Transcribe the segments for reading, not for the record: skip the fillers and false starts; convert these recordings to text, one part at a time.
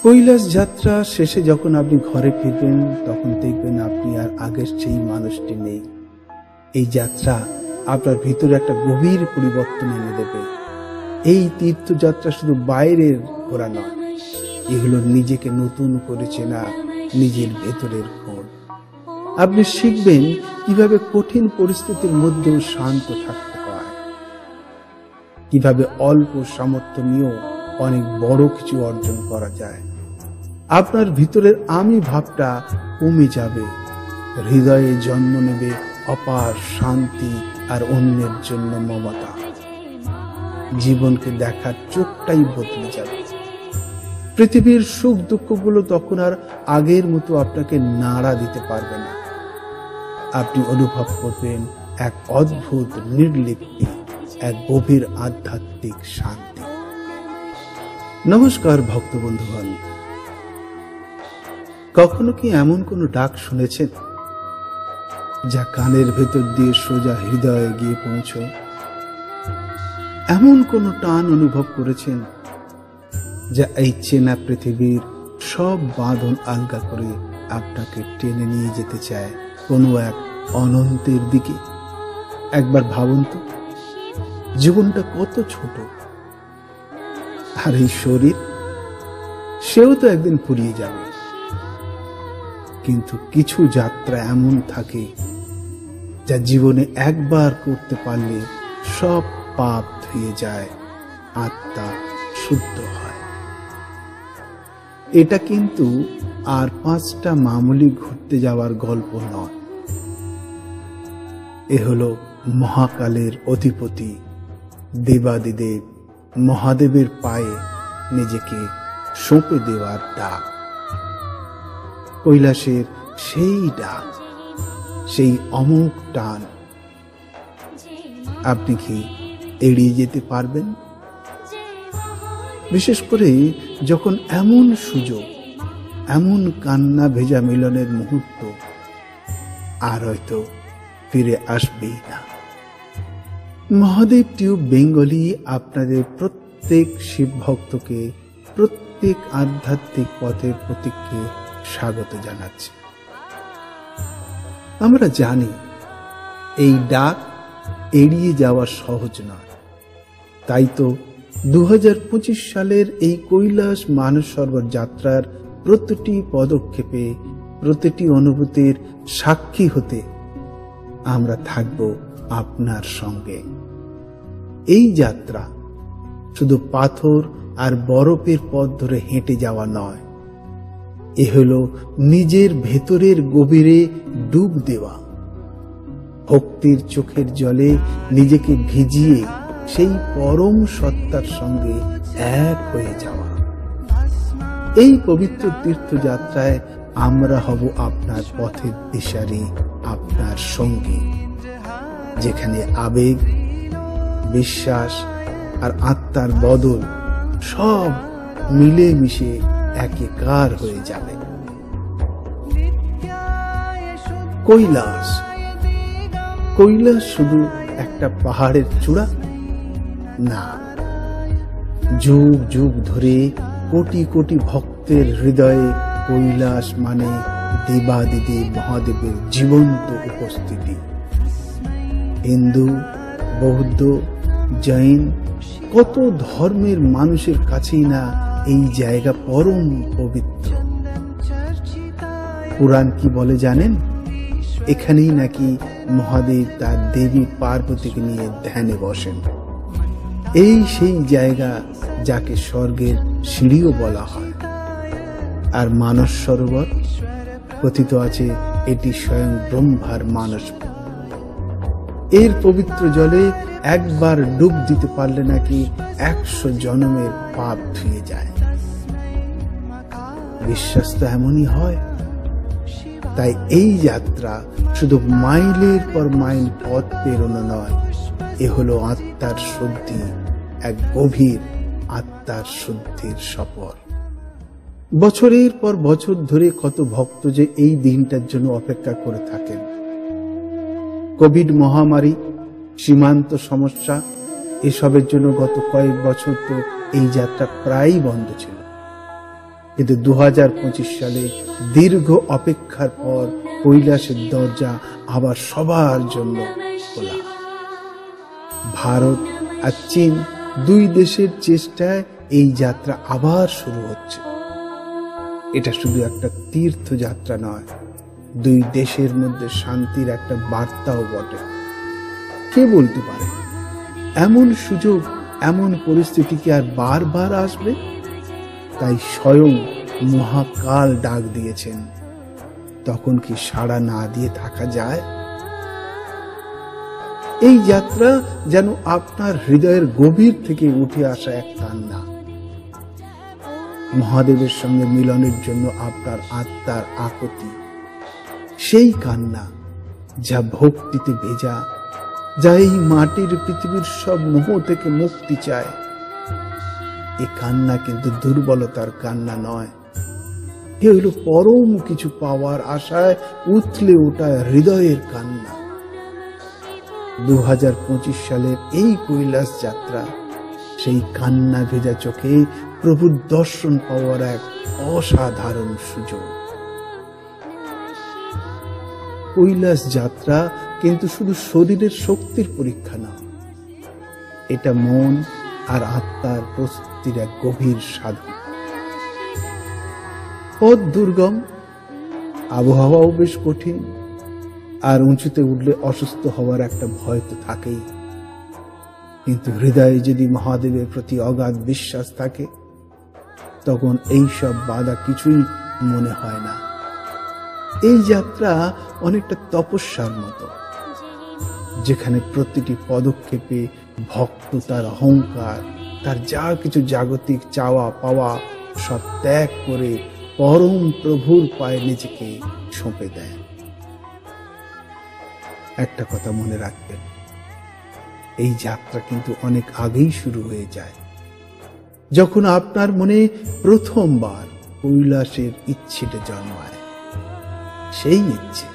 কৈলাস যাত্রা শেষে যখন আপনি ঘরে ফিরবেন তখন দেখবেন আপনি আর আগের সেই মানুষটি নেই। এই যাত্রা আপনার ভিতরে একটা গভীর পরিবর্তন এনে দেবে। এই তীর্থযাত্রা শুধু বাইরের ঘোরা নয়, এগুলো নিজেকে নতুন করে চেনা, নিজের ভেতরের খোঁজ। আপনি শিখবেন কিভাবে কঠিন পরিস্থিতির মধ্যেও শান্ত থাকতে হয়, কিভাবে অল্প সামর্থ্য নিয়েও অনেক বড় কিছু অর্জন করা যায়। আপনার ভিতরের আমি ভাবটা কমে যাবে, হৃদয়ে জন্ম নেবে অপার শান্তি আর অন্যের জন্য মমতা। জীবনকে দেখার চোখটাই বদলে যাবে। পৃথিবীর সুখ দুঃখগুলো তখন আর আগের মতো আপনাকে নাড়া দিতে পারবে না। আপনি অনুভব করবেন এক অদ্ভুত নির্লিপ্তি, এক গভীর আধ্যাত্মিক শান্তি। নমস্কার ভক্ত বন্ধুগণ, কখনো কি এমন কোন ডাক শুনেছেন যা কানের ভেতর দিয়ে সোজা হৃদয়ে গিয়ে পৌঁছয়? এমন কোন টান অনুভব করেছেন যা এই চেনা পৃথিবীর সব বাঁধন আলগা করে আপনাকে টেনে নিয়ে যেতে চায় কোনো এক অনন্তের দিকে? একবার ভাবুন তো, জীবনটা কত ছোট, আর এই শরীর, সেও তো একদিন ফুরিয়ে যাবে। কিন্তু কিছু যাত্রা এমন থাকে যা জীবনে একবার করতে পারলে সব পাপ ধুয়ে যায়, আত্মা শুদ্ধ হয়। এটা কিন্তু আর 5টা মামুলি ঘুরতে যাওয়ার গল্প নয়। এ হলো মহাকালের অধিপতি দেবাদিদেব মহাদেবের পায়ে নিজেকে সঁপে দেওয়ার ডাক। কৈলাসের সেই ডাক, সেই অমোঘ টান। আপনি কি এড়িয়ে যেতে পারবেন? বিশেষ করে যখন এমন সুযোগ, এমন কান্না ভেজা মিলনের মুহূর্ত আর হয়তো ফিরে আসবেই না। মহাদেব টিউব বেঙ্গলি আপনাদের প্রত্যেক শিব ভক্তকে প্রত্যেক আধ্যাত্মিক পথের প্রতীককে স্বাগত জানাচ্ছে। আমরা জানি এই ডাক এড়িয়ে যাওয়া সহজ নয়। তাই তো 2025 সালের এই কৈলাস মানস সরোবর যাত্রার প্রতিটি পদক্ষেপে, প্রতিটি অনুভূতির সাক্ষী হতে আমরা থাকব আপনার সঙ্গে। এই যাত্রা শুধু পাথর আর বরফের পথ ধরে হেঁটে যাওয়া নয়, এ হলো নিজের ভেতরের গভীরে ডুব দেওয়া, ভক্তির চোখের জলে নিজেকে ভিজিয়ে সেই পরম সত্তার সঙ্গে এক হয়ে যাওয়া। এই পবিত্র তীর্থযাত্রায় আমরা হব আপনার পথের দিশারি, আপনার সঙ্গী, যেখানে আবেগ, বিশ্বাস আর আত্মার বদল সব মিলেমিশে একাকার হয়ে যাবে। কৈলাস, কৈলাস শুধু একটা পাহাড়ের চূড়া না, যুগ যুগ ধরে কোটি কোটি ভক্তের হৃদয়ে কৈলাস মানে দেবাদিদেব মহাদেবের জীবন্ত উপস্থিতি। হিন্দু, বৌদ্ধ, জৈন, কত ধর্মের মানুষের কাছেই না এই জায়গা পরম পবিত্র। পুরাণ কি বলে জানেন? এখানেই নাকি মহাদেব তার দেবী পার্বতীকে নিয়ে ধ্যানে বসেন। এই সেই জায়গা যাকে স্বর্গের সিঁড়িও বলা হয়। আর মানস সরোবর, কথিত আছে এটি স্বয়ং ব্রহ্মার মানস। এর পবিত্র জলে একবার ডুব দিতে পারলে নাকি 100 জন্মের পাপ ধুয়ে যায়। বিশ্বাস তো এমনই হয়। তাই এই যাত্রা শুধু মাইলের পর মাইল পথ পেরোনো নয়, এ হলো আত্মার শুদ্ধি, এক গভীর আত্মার শুদ্ধির সফর। বছরের পর বছর ধরে কত ভক্ত যে এই দিনটার জন্য অপেক্ষা করে থাকেন। কোভিড মহামারী, সীমান্ত সমস্যা, এসবের জন্য গত কয়েক বছর তো এই যাত্রা প্রায়ই বন্ধ ছিল। কিন্তু 2025 সালে দীর্ঘ অপেক্ষার পর কৈলাসের দরজা আবার সবার জন্য খোলা। ভারত আর চীন দুই দেশের চেষ্টায় এই যাত্রা আবার শুরু হচ্ছে। এটা শুধু একটা তীর্থযাত্রা নয়, দুই দেশের মধ্যে শান্তির একটা বার্তাও বটে। কে বলতে পারে এমন সুযোগ, এমন পরিস্থিতি কি আর বারবার আসবে? তাই স্বয়ং মহাকাল ডাক দিয়েছেন, তখন কি সাড়া না দিয়ে থাকা যায়? এই যাত্রা যেন আপনার হৃদয়ের গভীর থেকে উঠে আসা এক কান্না, মহাদেবের সঙ্গে মিলনের জন্য আপনার আত্মার আকুতি। সেই কান্না যা ভক্তিতে ভেজা, যা এই মাটির পৃথিবীর সব মোহ থেকে মুক্তি চায়। এই কান্না কিন্তু দুর্বলতার কান্না নয়, এ হলো পরম কিছু পাওয়ার আশায় উথলে ওঠা হৃদয়ের কান্না। 2025 সালের এই কৈলাস যাত্রা সেই কান্না ভেজা চোখে প্রভুর দর্শন পাওয়ার এক অসাধারণ সুযোগ। কৈলাস যাত্রা কিন্তু শুধু শরীরের শক্তির পরীক্ষা না, এটা মন আর আত্মার প্রস্তুতির এক গভীর সাধনা। পথ দুর্গম, আবহাওয়াও বেশ কঠিন, আর উঁচুতে উঠলে অসুস্থ হওয়ার একটা ভয় তো থাকেই। কিন্তু হৃদয়ে যদি মহাদেবের প্রতি অগাধ বিশ্বাস থাকে, তখন এই সব বাধা কিছুই মনে হয় না। এই যাত্রা অনেকটা তপস্যার মতো, যেখানে প্রতিটি পদক্ষেপে ভক্ত তার অহংকার, তার যা কিছু জাগতিক চাওয়া পাওয়া সব ত্যাগ করে পরম প্রভুর পায়ে নিজেকে সঁপে দেয়। একটা কথা মনে রাখবেন, এই যাত্রা কিন্তু অনেক আগেই শুরু হয়ে যায়, যখন আপনার মনে প্রথমবার কৈলাসের ইচ্ছেটা জন্মায়। সেই ইচ্ছে,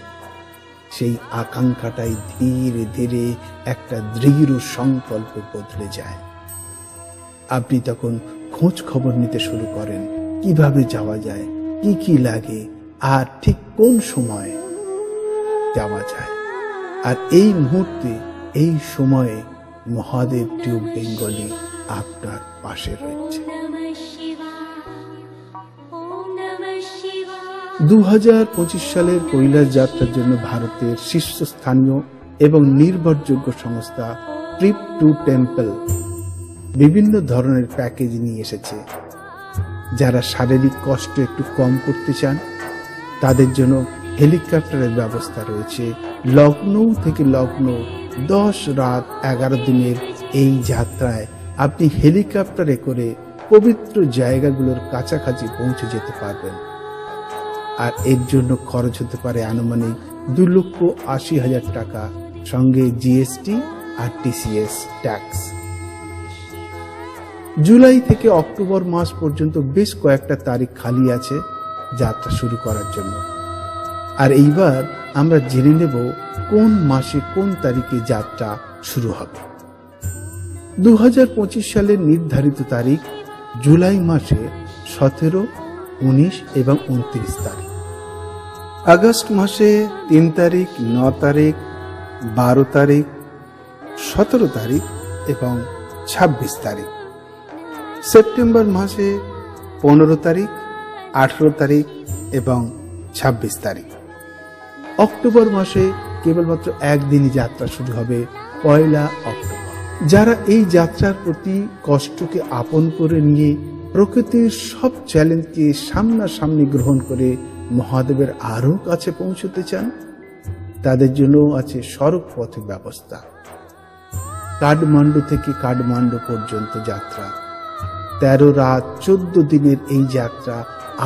সেই আকাঙ্ক্ষাটাই ধীরে ধীরে একটা দৃঢ় সংকল্পে বদলে যায়। আপনি তখন খোঁজ খবর নিতে শুরু করেন, কিভাবে যাওয়া যায়, কি কি লাগে, আর ঠিক কোন সময়ে যাওয়া যায়। আর এই মুহূর্তে, এই সময়ে মহাদেব টিউব বেঙ্গলি আপনার পাশে রয়েছে। 2025 সালের কৈলাস যাত্রার জন্য ভারতের শীর্ষস্থানীয় এবং নির্ভরযোগ্য সংস্থা ট্রিপ টু টেম্পল বিভিন্ন ধরনের প্যাকেজ নিয়ে এসেছে। যারা শারীরিক কষ্ট একটু কম করতে চান, তাদের জন্য হেলিকপ্টারের ব্যবস্থা রয়েছে। লখনৌ থেকে লখনৌ 10 রাত 11 দিনের এই যাত্রায় আপনি হেলিকপ্টারে করে পবিত্র জায়গাগুলোর কাছাকাছি পৌঁছে যেতে পারবেন। আর এর জন্য খরচ হতে পারে আনুমানিক 2,80,000 টাকা, সঙ্গে জিএসটি আর টিসিএস ট্যাক্স। জুলাই থেকে অক্টোবর মাস পর্যন্ত বেশ কয়েকটা তারিখ খালি আছে যাত্রা শুরু করার জন্য। আর এইবার আমরা জেনে নেব কোন মাসে কোন তারিখে যাত্রা শুরু হবে। 2025 সালের নির্ধারিত তারিখ জুলাই মাসে 17, 19 এবং 29 তারিখ। আগস্ট মাসে 3 তারিখ, 9 তারিখ, 12 তারিখ, 17 তারিখ এবং 26 তারিখ। সেপ্টেম্বর মাসে 15 তারিখ, 18 তারিখ এবং 26 তারিখ। অক্টোবর মাসে কেবলমাত্র একদিনই যাত্রা শুরু হবে, 1 অক্টোবর। যারা এই যাত্রার প্রতি কষ্টকে আপন করে নিয়ে প্রকৃতির সব চ্যালেঞ্জকে সামনাসামনি গ্রহণ করে মহাদেবের আরো কাছে পৌঁছতে চান, তাদের জন্য আছে সড়ক পথের ব্যবস্থা। কাঠমান্ডু থেকে কাঠমান্ডু পর্যন্ত যাত্রা, 13 রাত 14 দিনের এই যাত্রা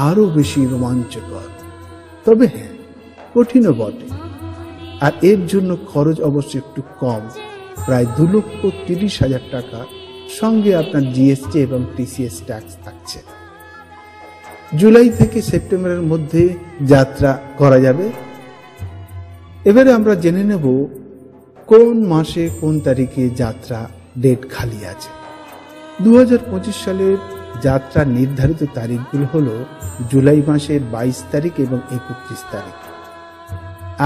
আরো বেশি রোমাঞ্চকর, তবে হ্যাঁ কঠিনও বটে। আর এর জন্য খরচ অবশ্য একটু কম, প্রায় 2,30,000 টাকা, সঙ্গে আপনার জিএসটি এবং টিসিএস ট্যাক্স থাকছে। জুলাই থেকে সেপ্টেম্বরের মধ্যে যাত্রা করা যাবে। এবারে আমরা জেনে নেব কোন মাসে কোন তারিখে যাত্রা ডেট খালি আছে। 2025 সালের যাত্রার নির্ধারিত তারিখগুলো হলো জুলাই মাসের 22 তারিখ এবং 31 তারিখ,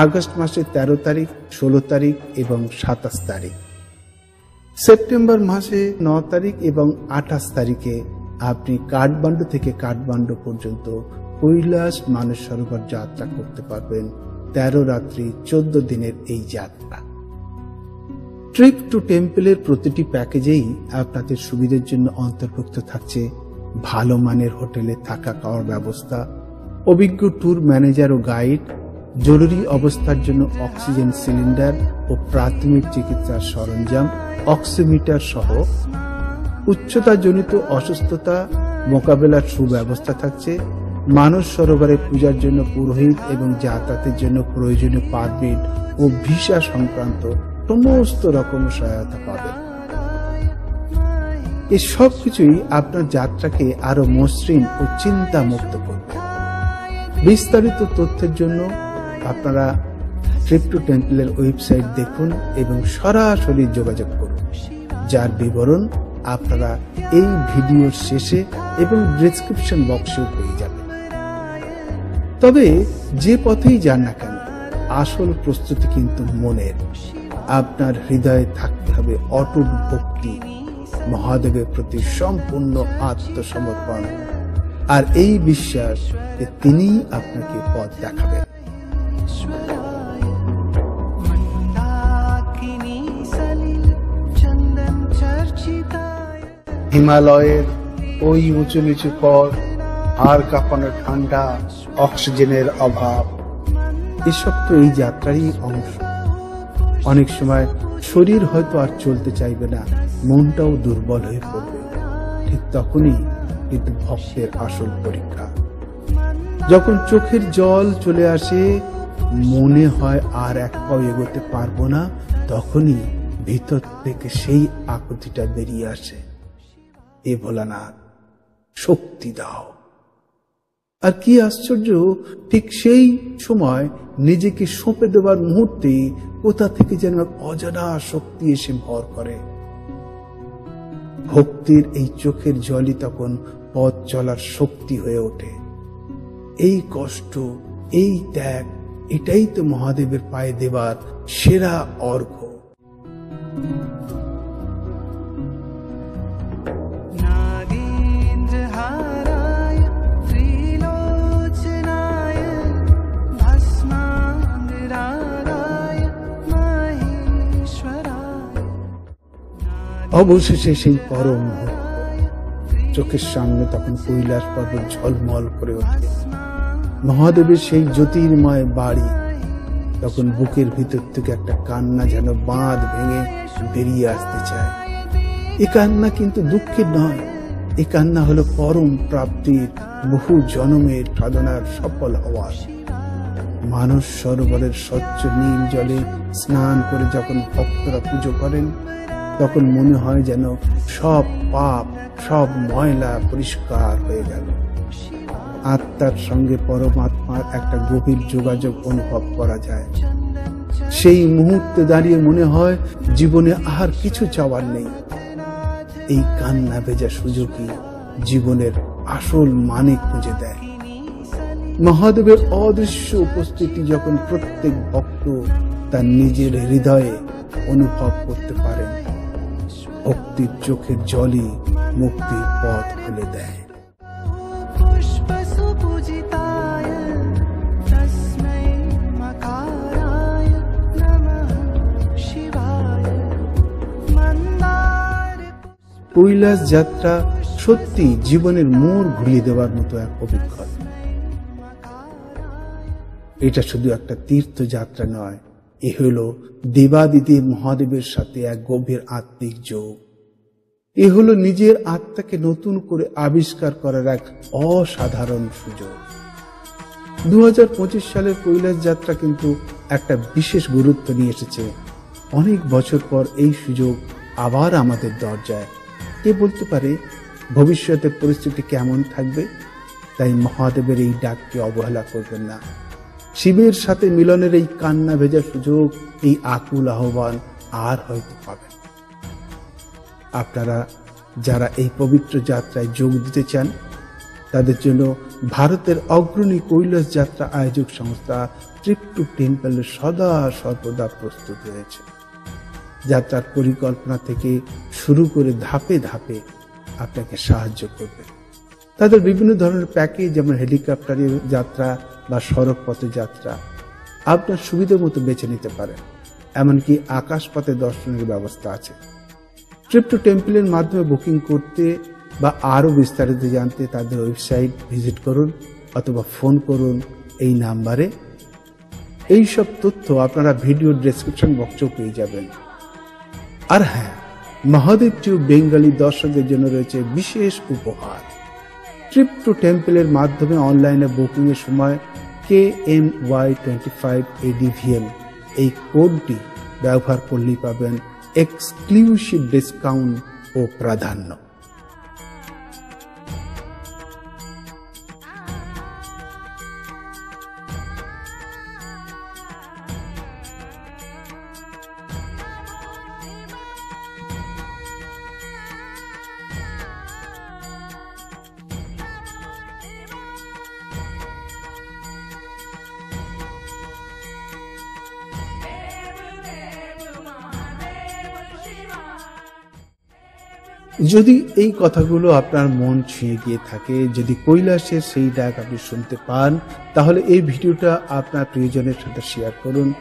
আগস্ট মাসের 13 তারিখ, 16 তারিখ এবং 27 তারিখ, সেপ্টেম্বর মাসে 9 তারিখ এবং 28 তারিখে আপনি কাঠমান্ডু থেকে কাঠমান্ডু পর্যন্ত কৈলাস মানস সরোবর যাত্রা করতে পারবেন। 13 রাত্রি 14 দিনের এই যাত্রা। ট্রিপ টু টেম্পলের প্রতিটি প্যাকেজেই আপনাদের সুবিধার জন্য অন্তর্ভুক্ত থাকছে ভালো মানের হোটেলে থাকা খাওয়ার ব্যবস্থা, অভিজ্ঞ ট্যুর ম্যানেজার ও গাইড, জরুরি অবস্থার জন্য অক্সিজেন সিলিন্ডার ও প্রাথমিক চিকিৎসার সরঞ্জাম, অক্সিমিটার সহ উচ্চতাজনিত অসুস্থতা মোকাবেলার সুব্যবস্থা থাকছে। মানস সরোবরে পূজার জন্য পুরোহিত এবং যাতায়াতের জন্য প্রয়োজনীয় পারমিট ও ভিসা সংক্রান্ত সমস্ত রকম সহায়তা পাবেন। এই সব কিছুই আপনার যাত্রাকে আরো মসৃণ ও চিন্তা মুক্ত করবে। বিস্তারিত তথ্যের জন্য আপনারা ট্রিপ টু টেম্পলের ওয়েবসাইট দেখুন এবং সরাসরি যোগাযোগ করুন, যার বিবরণ আপনারা এই ভিডিওর শেষে এবং ডেসক্রিপশন বক্সেও পেয়ে যাবেন। তবে যে পথেই যান না কেন, আসল প্রস্তুতি কিন্তু মনের। আপনার হৃদয়ে থাকতে হবে অটুট ভক্তি, মহাদেবের প্রতি সম্পূর্ণ আত্মসমর্পণ আর এই বিশ্বাস যে তিনিই আপনাকে পথ দেখাবেন। হিমালয়ের ওই উঁচু নিচু পথ, হাড় কাঁপানো ঠান্ডা, অক্সিজেনের অভাব, এসব তো এই যাত্রারই অংশ। অনেক সময় শরীর হয়তো আর চলতে চাইবে না, মনটাও দুর্বল হয়ে পড়বে। ঠিক তখনই কিন্তু ভক্তের আসল পরীক্ষা। যখন চোখের জল চলে আসে, মনে হয় আর এক পাও এগোতে পারবো না, তখনই ভিতর থেকে সেই আকুতিটা বেরিয়ে আসে, এ ভোলানাথ শক্তি দাও। আর কি আশ্চর্য, ঠিক সেই সময় নিজেকে সঁপে দেওয়ার মুহূর্তে কোথা থেকে যেন অজানা শক্তি এসে ভর করে। ভক্তির এই চোখের জলই তখন পথ চলার শক্তি হয়ে ওঠে। এই কষ্ট, এই ত্যাগ, এটাই তো মহাদেবের পায়ে দেবার সেরা অর্ঘ্য। অবশেষে সেই পরম মুহূর্ত, চোখের সামনে তখন কৈলাস পর্বত ঝলমল করে ওঠে। মহাদেবের সেই জ্যোতির্ময় বাড়ি, তখন বুকের ভিতর থেকে একটা কান্না যেন বাঁধ ভেঙে বেরিয়ে আসতে চায়। এ কান্না কিন্তু দুঃখের নয়, এ কান্না হলো পরম প্রাপ্তির, বহু জন্মের সাধনার সফল হওয়ার। মানস সরোবরের স্বচ্ছ নীল জলে স্নান করে যখন ভক্তরা পুজো করেন, তখন মনে হয় যেন সব পাপ, সব ময়লা পরিষ্কার হয়ে গেল। আত্মার সঙ্গে পরমাত্মার একটা গভীর যোগাযোগ অনুভব করা যায়। সেই মুহূর্তে দাঁড়িয়ে মনে হয় জীবনে আর কিছু চাওয়ার নেই। এই কান্না ভেজা সুযোগই জীবনের আসল মানে খুঁজে দেয়। মহাদেবের অদৃশ্য উপস্থিতি যখন প্রত্যেক ভক্ত তার নিজের হৃদয়ে অনুভব করতে পারেন, ভক্তির চোখের জলই মুক্তির পথ খুলে দেয়। কৈলাস যাত্রা সত্যি জীবনের মোড় ঘুরিয়ে দেওয়ার মতো এক অভিজ্ঞতা। এটা শুধু একটা তীর্থযাত্রা নয়, এ হল দেবাদিদেব মহাদেবের সাথে এক গভীর আত্মিক যোগ। এ হলো নিজের আত্মাকে নতুন করে আবিষ্কার করার এক অসাধারণ সুযোগ। 2025 সালের কৈলাস যাত্রা কিন্তু একটা বিশেষ গুরুত্ব নিয়ে এসেছে। অনেক বছর পর এই সুযোগ আবার আমাদের দরজায়। কে বলতে পারে ভবিষ্যতে পরিস্থিতি কেমন থাকবে? তাই মহাদেবের এই ডাককে অবহেলা করবেন না। শিবের সাথে মিলনের এই কান্না ভেজা সুযোগ, এই আকুল আহ্বান আর হয়তো পাবেন। আপনারা যারা এই পবিত্র যাত্রায় যোগ দিতে চান তাদের জন্য ভারতের অগ্রণী কৈলাস যাত্রা আয়োজক সংস্থা ট্রিপ টু টেম্পল সদা সর্বদা প্রস্তুত রয়েছে। যাত্রার পরিকল্পনা থেকে শুরু করে ধাপে ধাপে আপনাকে সাহায্য করবে। তাদের বিভিন্ন ধরনের প্যাকেজ, যেমন হেলিকপ্টারে যাত্রা বা সড়ক পথে যাত্রা, আপনার সুবিধা মতো বেছে নিতে পারেন। এমনকি আকাশপথে দর্শনের ব্যবস্থা আছে। ট্রিপ টু টেম্পলের মাধ্যমে বুকিং করতে বা আরও বিস্তারিত জানতে তাদের ওয়েবসাইট ভিজিট করুন অথবা ফোন করুন এই নাম্বারে। এই সব তথ্য আপনারা ভিডিও ডেসক্রিপশন বক্সেও পেয়ে যাবেন। আর হ্যাঁ, মহাদেব টিউব বেঙ্গলি দর্শকদের জন্য রয়েছে বিশেষ উপহার। ট্রিপ টু টেম্পলের মাধ্যমে অনলাইনে বুকিং এর সময় KMY25ADVL এই কোডটি ব্যবহার করলেই পাবেন এক্সক্লুসিভ ডিসকাউন্ট ও প্রাধান্য। যদি এই কথাগুলো আপনার মন ছুঁয়ে গিয়ে থাকে, যদি কৈলাসের সেই ডাক আপনি শুনতে পান, তাহলে এই ভিডিওটা আপনার প্রিয়জনের সাথে শেয়ার করুন।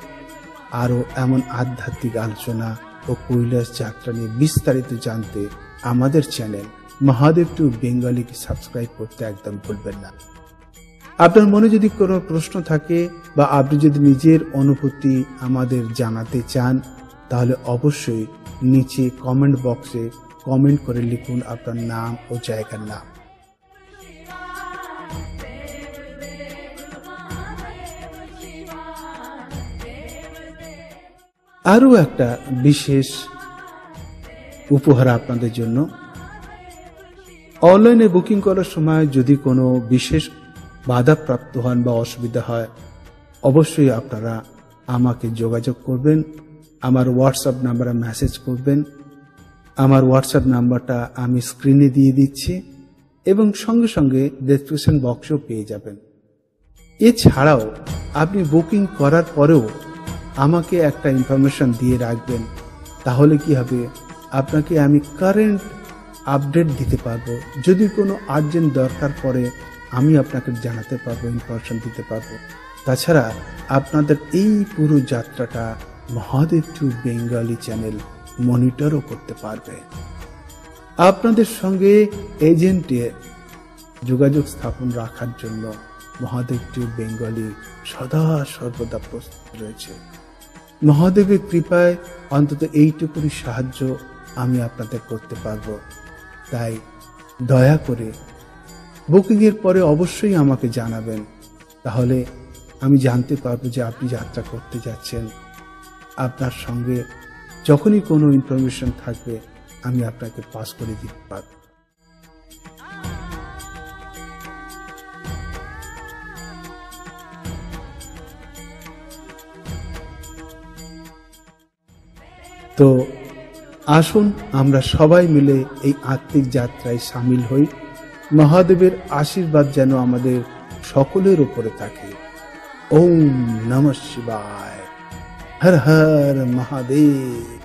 আরও এমন আধ্যাত্মিক আলোচনা ও কৈলাস যাত্রা নিয়ে বিস্তারিত জানতে আমাদের চ্যানেল মহাদেব টিউব বেঙ্গলিকে সাবস্ক্রাইব করতে একদম ভুলবেন না। আপনার মনে যদি কোনো প্রশ্ন থাকে বা আপনি যদি নিজের অনুভূতি আমাদের জানাতে চান, তাহলে অবশ্যই নিচে কমেন্ট বক্সে কমেন্ট করে লিখুন আপনার নাম ও জায়গার নাম। আরও একটা বিশেষ উপহার আপনাদের জন্য। অনলাইনে বুকিং করার সময় যদি কোনো বিশেষ বাধাপ্রাপ্ত হন বা অসুবিধা হয়, অবশ্যই আপনারা আমাকে যোগাযোগ করবেন। আমার হোয়াটসঅ্যাপ নাম্বারে মেসেজ করবেন। আমার হোয়াটসঅ্যাপ নাম্বারটা আমি স্ক্রিনে দিয়ে দিচ্ছি এবং সঙ্গে সঙ্গে ডেসক্রিপশন বক্সও পেয়ে যাবেন। এছাড়াও আপনি বুকিং করার পরেও আমাকে একটা ইনফরমেশন দিয়ে রাখবেন, তাহলে কি হবে, আপনাকে আমি কারেন্ট আপডেট দিতে পারবো। যদি কোনো আর্জেন্ট দরকার পড়ে আমি আপনাকে জানাতে পারবো, ইনফরমেশন দিতে পারবো। তাছাড়া আপনাদের এই পুরো যাত্রাটা মহাদেব টিউব বেঙ্গলি চ্যানেল মনিটরও করতে পারবে। আপনাদের সঙ্গে এজেন্টের যোগাযোগ স্থাপন রাখার জন্য মহাদেব টিউব বেঙ্গলি সদা সর্বদা প্রস্তুত রয়েছে। মহাদেবের কৃপায় অন্তত এইটুকুনি সাহায্য আমি আপনাদের করতে পারবো। তাই দয়া করে বুকিং এর পরে অবশ্যই আমাকে জানাবেন, তাহলে আমি জানতে পারবো যে আপনি যাত্রা করতে যাচ্ছেন। আপনার সঙ্গে যখনই কোনো ইনফরমেশন থাকবে আমি আপনাকে পাস করে দিতে পারব। তো আসুন আমরা সবাই মিলে এই আত্মিক যাত্রায় সামিল হই। মহাদেবের আশীর্বাদ যেন আমাদের সকলের উপরে থাকে। ওম নমঃ শিবায়। হর হর মহাদেব।